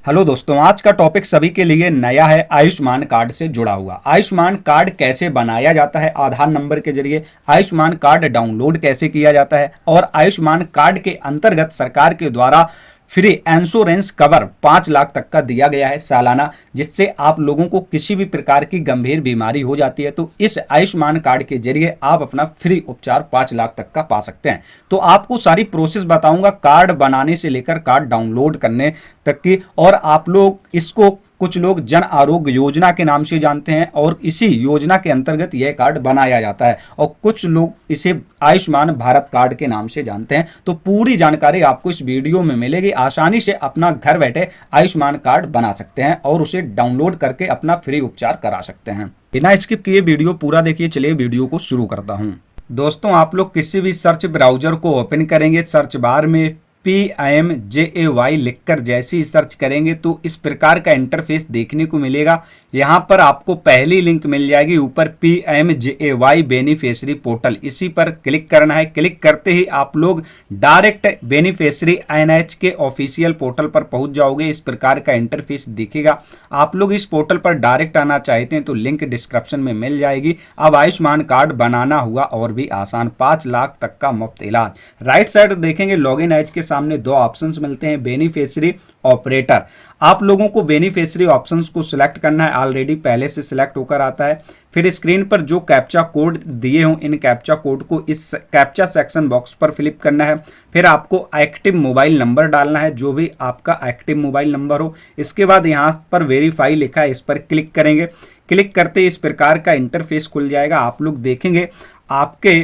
Hello दोस्तों, आज का टॉपिक सभी के लिए नया है। आयुष्मान कार्ड से जुड़ा हुआ। आयुष्मान कार्ड कैसे बनाया जाता है, आधार नंबर के जरिए आयुष्मान कार्ड डाउनलोड कैसे किया जाता है, और आयुष्मान कार्ड के अंतर्गत सरकार के द्वारा फ्री इंश्योरेंस कवर 5 लाख तक का दिया गया है सालाना, जिससे आप लोगों को किसी भी प्रकार की गंभीर बीमारी हो जाती है तो इस आयुष्मान कार्ड के जरिए आप अपना फ्री उपचार 5 लाख तक का पा सकते हैं। तो आपको सारी प्रोसेस बताऊंगा, कार्ड बनाने से लेकर कार्ड डाउनलोड करने तक की। और आप लोग इसको, कुछ लोग जन आरोग्य योजना के नाम से जानते हैं और इसी योजना के अंतर्गत यह कार्ड बनाया जाता है, और कुछ लोग इसे आयुष्मान भारत कार्ड के नाम से जानते हैं। तो पूरी जानकारी आपको इस वीडियो में मिलेगी। आसानी से अपना घर बैठे आयुष्मान कार्ड बना सकते हैं और उसे डाउनलोड करके अपना फ्री उपचार करा सकते हैं। बिना स्किप किए वीडियो पूरा देखिए। चलिए वीडियो को शुरू करता हूं। दोस्तों, आप लोग किसी भी सर्च ब्राउजर को ओपन करेंगे, सर्च बार में PMJAY लिखकर जैसे ही सर्च करेंगे तो इस प्रकार का इंटरफेस देखने को मिलेगा। यहाँ पर आपको पहली लिंक मिल जाएगी ऊपर, PMJAY बेनिफिशियरी पोर्टल। इसी पर क्लिक करना है। क्लिक करते ही आप लोग डायरेक्ट बेनिफिशियरी NH के ऑफिशियल पोर्टल पर पहुंच जाओगे। इस प्रकार का इंटरफेस दिखेगा। आप लोग इस पोर्टल पर डायरेक्ट आना चाहते हैं तो लिंक डिस्क्रिप्शन में मिल जाएगी। अब आयुष्मान कार्ड बनाना हुआ और भी आसान, 5 लाख तक का मुफ्त इलाज। राइट साइड देखेंगे लॉगिन एज के सामने दो ऑप्शंस मिलते हैं, बेनिफिशियरी ऑपरेटर। आप लोगों को बेनिफिशियरी ऑप्शंस को सिलेक्ट करना है, ऑलरेडी पहले से सिलेक्ट होकर आता है। फिर स्क्रीन पर जो कैप्चा कोड दिए हों, इन कैप्चा कोड को इस कैप्चा सेक्शन बॉक्स पर फिलिप करना है। फिर आपको एक्टिव मोबाइल नंबर डालना है, जो भी आपका एक्टिव मोबाइल नंबर हो। इसके बाद यहाँ पर वेरीफाई लिखा है, इस पर क्लिक करेंगे। क्लिक करते ही इस प्रकार का इंटरफेस खुल जाएगा। आप लोग देखेंगे आपके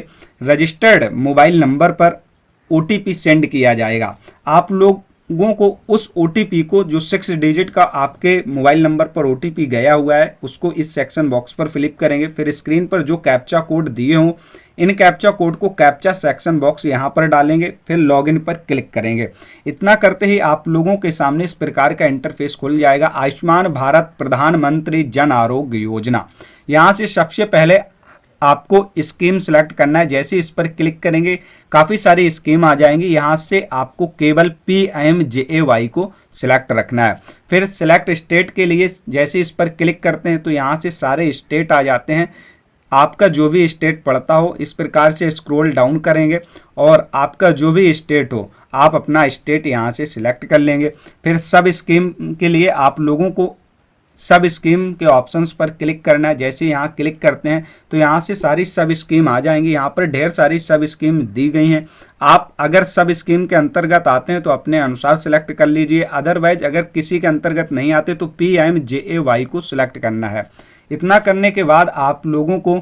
रजिस्टर्ड मोबाइल नंबर पर OTP सेंड किया जाएगा। आप लोगों को उस OTP को, जो 6 डिजिट का आपके मोबाइल नंबर पर OTP गया हुआ है, उसको इस सेक्शन बॉक्स पर फिलिप करेंगे। फिर स्क्रीन पर जो कैप्चा कोड दिए हों, इन कैप्चा कोड को कैप्चा सेक्शन बॉक्स यहाँ पर डालेंगे। फिर लॉगिन पर क्लिक करेंगे। इतना करते ही आप लोगों के सामने इस प्रकार का इंटरफेस खुल जाएगा। आयुष्मान भारत प्रधानमंत्री जन आरोग्य योजना, यहाँ से सबसे पहले आपको स्कीम सेलेक्ट करना है। जैसे इस पर क्लिक करेंगे काफ़ी सारी स्कीम आ जाएंगी। यहाँ से आपको केवल PMJAY को सिलेक्ट रखना है। फिर सिलेक्ट स्टेट के लिए जैसे इस पर क्लिक करते हैं तो यहाँ से सारे स्टेट आ जाते हैं। आपका जो भी स्टेट पड़ता हो, इस प्रकार से स्क्रॉल डाउन करेंगे और आपका जो भी स्टेट हो, आप अपना स्टेट यहाँ से सिलेक्ट कर लेंगे। फिर सब स्कीम के लिए आप लोगों को सब स्कीम के ऑप्शंस पर क्लिक करना है। जैसे यहाँ क्लिक करते हैं तो यहाँ से सारी सब स्कीम आ जाएंगी। यहाँ पर ढेर सारी सब स्कीम दी गई हैं। आप अगर सब स्कीम के अंतर्गत आते हैं तो अपने अनुसार सिलेक्ट कर लीजिए, अदरवाइज अगर किसी के अंतर्गत नहीं आते तो PMJAY को सिलेक्ट करना है। इतना करने के बाद आप लोगों को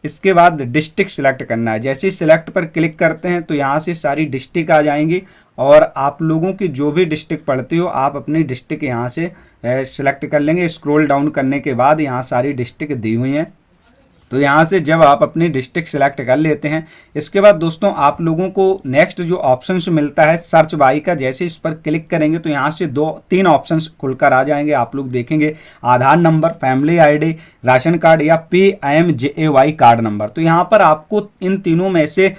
इसके बाद डिस्ट्रिक्ट सिलेक्ट करना है। जैसे ही सिलेक्ट पर क्लिक करते हैं तो यहाँ से सारी डिस्ट्रिक्ट आ जाएंगी और आप लोगों की जो भी डिस्ट्रिक्ट पड़ती हो, आप अपनी डिस्ट्रिक्ट यहाँ से सिलेक्ट कर लेंगे। स्क्रॉल डाउन करने के बाद यहाँ सारी डिस्ट्रिक्ट दी हुई हैं, तो यहाँ से जब आप अपनी डिस्ट्रिक्ट सिलेक्ट कर लेते हैं, इसके बाद दोस्तों आप लोगों को नेक्स्ट जो ऑप्शंस मिलता है सर्च बाई का, जैसे इस पर क्लिक करेंगे तो यहाँ से 2-3 ऑप्शंस खुलकर आ जाएंगे। आप लोग देखेंगे Aadhaar number, family ID, ration card या PMJAY कार्ड नंबर। तो यहाँ पर आपको इन तीनों में से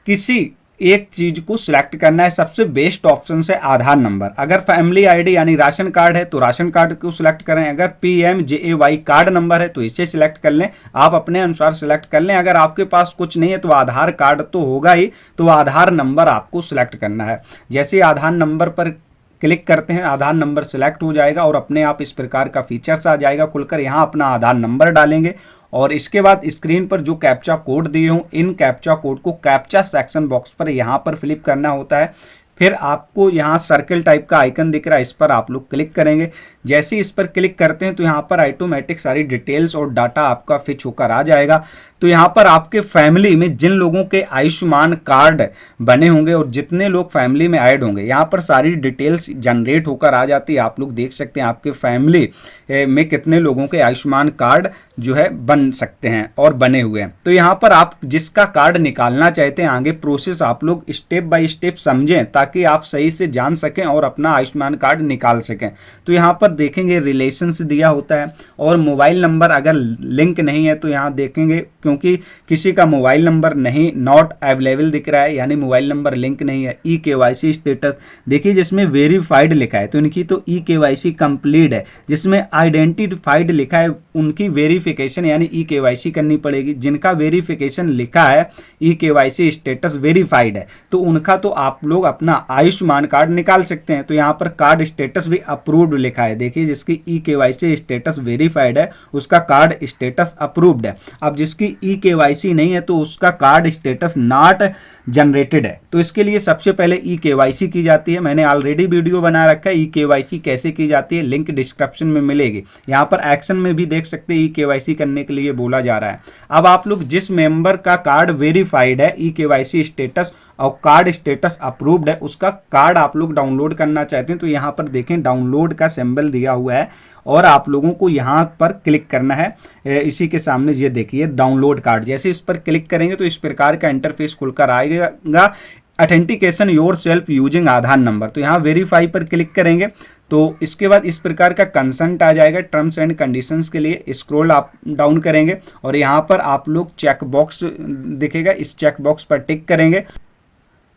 किसी एक चीज को सिलेक्ट करना है। सबसे बेस्ट ऑप्शन है आधार नंबर। अगर फैमिली ID यानी राशन कार्ड है तो राशन कार्ड को सिलेक्ट करें। अगर PMJAY कार्ड नंबर है तो इसे सिलेक्ट कर लें। आप अपने अनुसार सिलेक्ट कर लें। अगर आपके पास कुछ नहीं है तो आधार कार्ड तो होगा ही, तो आधार नंबर आपको सिलेक्ट करना है। जैसे आधार नंबर पर क्लिक करते हैं, आधार नंबर सिलेक्ट हो जाएगा और अपने आप इस प्रकार का फीचर्स आ जाएगा खुलकर। यहाँ अपना आधार नंबर डालेंगे और इसके बाद स्क्रीन पर जो कैप्चा कोड दिए हों, इन कैप्चा कोड को कैप्चा सेक्शन बॉक्स पर यहाँ पर फिलिप करना होता है। फिर आपको यहाँ सर्कल टाइप का आइकन दिख रहा है, इस पर आप लोग क्लिक करेंगे। जैसे ही इस पर क्लिक करते हैं तो यहाँ पर ऑटोमेटिक सारी डिटेल्स और डाटा आपका फिच होकर आ जाएगा। तो यहाँ पर आपके फैमिली में जिन लोगों के आयुष्मान कार्ड बने होंगे और जितने लोग फैमिली में ऐड होंगे, यहाँ पर सारी डिटेल्स जनरेट होकर आ जाती है। आप लोग देख सकते हैं आपके फैमिली में कितने लोगों के आयुष्मान कार्ड जो है बन सकते हैं और बने हुए हैं। तो यहाँ पर आप जिसका कार्ड निकालना चाहते हैं आगे प्रोसेस आप लोग स्टेप बाय स्टेप समझें ताकि आप सही से जान सकें और अपना आयुष्मान कार्ड निकाल सकें। तो यहाँ पर देखेंगे रिलेशंस दिया होता है और मोबाइल नंबर अगर लिंक नहीं है तो यहाँ देखेंगे, क्योंकि किसी का मोबाइल नंबर नहीं नॉट अवेलेबल दिख रहा है यानी मोबाइल नंबर लिंक नहीं है। KYC स्टेटस देखिए जिसमें वेरीफाइड लिखा है तो इनकी तो KYC कंप्लीट है, जिसमें आइडेंटिफाइड लिखा है उनकी वेरिफिकेशन यानी KYC करनी पड़ेगी। जिनका वेरिफिकेशन लिखा है KYC स्टेटस वेरीफाइड है तो उनका तो आप लोग अपना आयुष्मान कार्ड निकाल सकते हैं। तो यहाँ पर कार्ड स्टेटस भी अप्रूव्ड लिखा है, देखिए जिसकी KYC स्टेटस वेरीफाइड है उसका कार्ड स्टेटस अप्रूव्ड है। अब जिसकी KYC नहीं है तो उसका कार्ड स्टेटस नॉट जनरेटेड है। तो इसके लिए सबसे पहले KYC की जाती है, मैंने ऑलरेडी वीडियो बना रखा है KYC कैसे की जाती है, लिंक डिस्क्रिप्शन में मिलेगी। यहाँ पर एक्शन में भी देख सकते हैं KYC करने के लिए बोला जा रहा है। अब आप लोग जिस मेंबर का कार्ड वेरीफाइड है KYC स्टेटस और कार्ड स्टेटस अप्रूव्ड है उसका कार्ड आप लोग डाउनलोड करना चाहते हैं तो यहाँ पर देखें डाउनलोड का सिंबल दिया हुआ है और आप लोगों को यहाँ पर क्लिक करना है। इसी के सामने ये देखिए डाउनलोड कार्ड, जैसे इस पर क्लिक करेंगे तो इस प्रकार का इंटरफेस खुलकर आएगा। Authentication your self using Aadhaar number, तो यहाँ वेरीफाई पर क्लिक करेंगे तो इसके बाद इस प्रकार का कंसेंट आ जाएगा। टर्म्स एंड कंडीशंस के लिए स्क्रॉल आप डाउन करेंगे और यहाँ पर आप लोग चेक बॉक्स दिखेगा, इस चेक बॉक्स पर टिक करेंगे।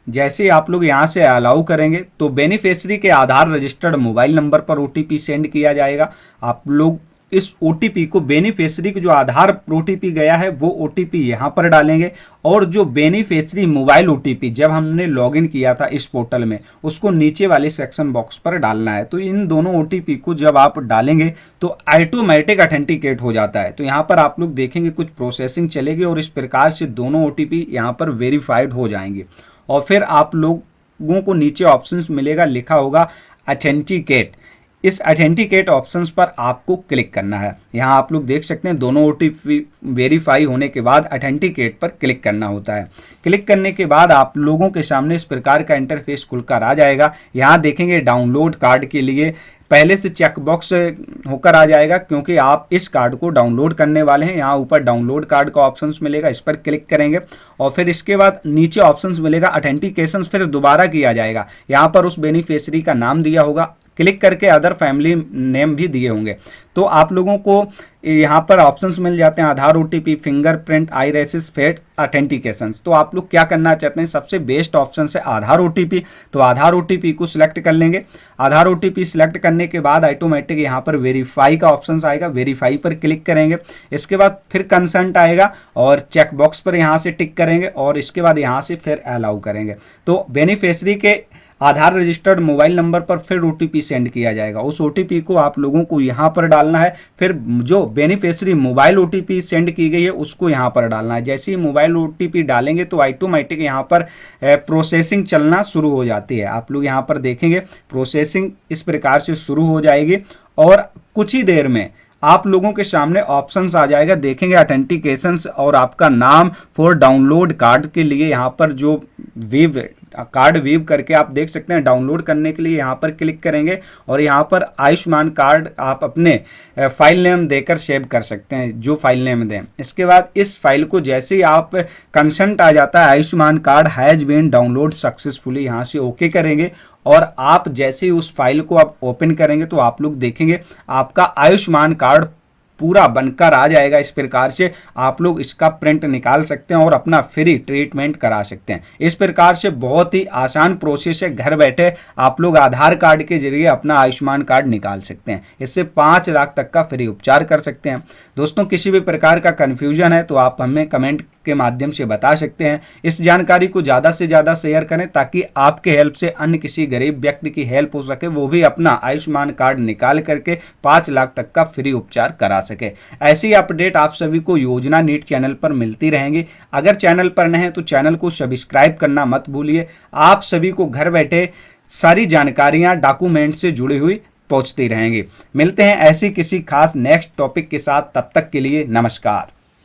जैसे ही आप लोग यहाँ से अलाउ करेंगे तो बेनिफिशियरी के आधार रजिस्टर्ड मोबाइल नंबर पर OTP सेंड किया जाएगा। आप लोग इस OTP को बेनिफिशियरी के जो आधार OTP गया है वो OTP यहाँ पर डालेंगे और जो बेनिफिशियरी मोबाइल OTP जब हमने लॉगिन किया था इस पोर्टल में उसको नीचे वाले सेक्शन बॉक्स पर डालना है। तो इन दोनों OTP को जब आप डालेंगे तो ऑटोमेटिक ऑथेंटिकेट हो जाता है। तो यहाँ पर आप लोग देखेंगे कुछ प्रोसेसिंग चलेगी और इस प्रकार से दोनों OTP यहाँ पर वेरीफाइड हो जाएंगे और फिर आप लोगों को नीचे ऑप्शंस मिलेगा, लिखा होगा ऑथेंटिकेट। इस ऑथेंटिकेट ऑप्शंस पर आपको क्लिक करना है। यहाँ आप लोग देख सकते हैं दोनों OTP वेरीफाई होने के बाद ऑथेंटिकेट पर क्लिक करना होता है। क्लिक करने के बाद आप लोगों के सामने इस प्रकार का इंटरफेस खुलकर आ जाएगा। यहाँ देखेंगे डाउनलोड कार्ड के लिए पहले से चेक बॉक्स होकर आ जाएगा क्योंकि आप इस कार्ड को डाउनलोड करने वाले हैं। यहाँ ऊपर डाउनलोड कार्ड का ऑप्शंस मिलेगा, इस पर क्लिक करेंगे और फिर इसके बाद नीचे ऑप्शंस मिलेगा ऑथेंटिकेशन, फिर दोबारा किया जाएगा। यहाँ पर उस बेनिफिशियरी का नाम दिया होगा, क्लिक करके अदर फैमिली नेम भी दिए होंगे। तो आप लोगों को यहाँ पर ऑप्शंस मिल जाते हैं आधार OTP, fingerprint, Iris, face authentications. तो आप लोग क्या करना चाहते हैं, सबसे बेस्ट ऑप्शन है आधार OTP। तो आधार OTP को सिलेक्ट कर लेंगे। आधार OTP सिलेक्ट करने के बाद ऑटोमेटिक यहाँ पर वेरीफाई का ऑप्शन आएगा, वेरीफाई पर क्लिक करेंगे। इसके बाद फिर कंसेंट आएगा और चेक बॉक्स पर यहाँ से टिक करेंगे और इसके बाद यहाँ से फिर अलाउ करेंगे। तो बेनिफिशियरी के आधार रजिस्टर्ड मोबाइल नंबर पर फिर OTP सेंड किया जाएगा। उस OTP को आप लोगों को यहाँ पर डालना है। फिर जो बेनिफिशियरी मोबाइल OTP सेंड की गई है उसको यहाँ पर डालना है। जैसे ही मोबाइल OTP डालेंगे तो ऑटोमेटिक यहाँ पर प्रोसेसिंग चलना शुरू हो जाती है। आप लोग यहाँ पर देखेंगे प्रोसेसिंग इस प्रकार से शुरू हो जाएगी और कुछ ही देर में आप लोगों के सामने ऑप्शंस आ जाएगा। देखेंगे ऑथेंटिकेशंस और आपका नाम फॉर डाउनलोड कार्ड के लिए यहाँ पर जो वेव कार्ड वेव करके आप देख सकते हैं डाउनलोड करने के लिए यहाँ पर क्लिक करेंगे और यहाँ पर आयुष्मान कार्ड आप अपने फाइल नेम देकर सेव कर सकते हैं, जो फाइल नेम दें। इसके बाद इस फाइल को जैसे ही आप कंसेंट आ जाता है Ayushman card has been download successfully, यहाँ से ओके करेंगे और आप जैसे ही उस फाइल को आप ओपन करेंगे तो आप लोग देखेंगे आपका आयुष्मान कार्ड पूरा बनकर आ जाएगा। इस प्रकार से आप लोग इसका प्रिंट निकाल सकते हैं और अपना फ्री ट्रीटमेंट करा सकते हैं। इस प्रकार से बहुत ही आसान प्रोसेस है, घर बैठे आप लोग आधार कार्ड के जरिए अपना आयुष्मान कार्ड निकाल सकते हैं। इससे 5 लाख तक का फ्री उपचार कर सकते हैं। दोस्तों किसी भी प्रकार का कन्फ्यूजन है तो आप हमें कमेंट के माध्यम से बता सकते हैं। इस जानकारी को ज़्यादा से ज़्यादा शेयर करें ताकि आपके हेल्प से अन्य किसी गरीब व्यक्ति की हेल्प हो सके, वो भी अपना आयुष्मान कार्ड निकाल करके 5 लाख तक का फ्री उपचार करा सके। ऐसी अपडेट आप सभी को योजना नीट चैनल पर मिलती रहेंगी। अगर चैनल पर नए हैं तो चैनल को सब्सक्राइब करना मत भूलिए। आप सभी को घर बैठे सारी जानकारियां डॉक्यूमेंट से जुड़ी हुई पहुंचती रहेंगी। मिलते हैं ऐसी किसी खास नेक्स्ट टॉपिक के साथ, तब तक के लिए नमस्कार।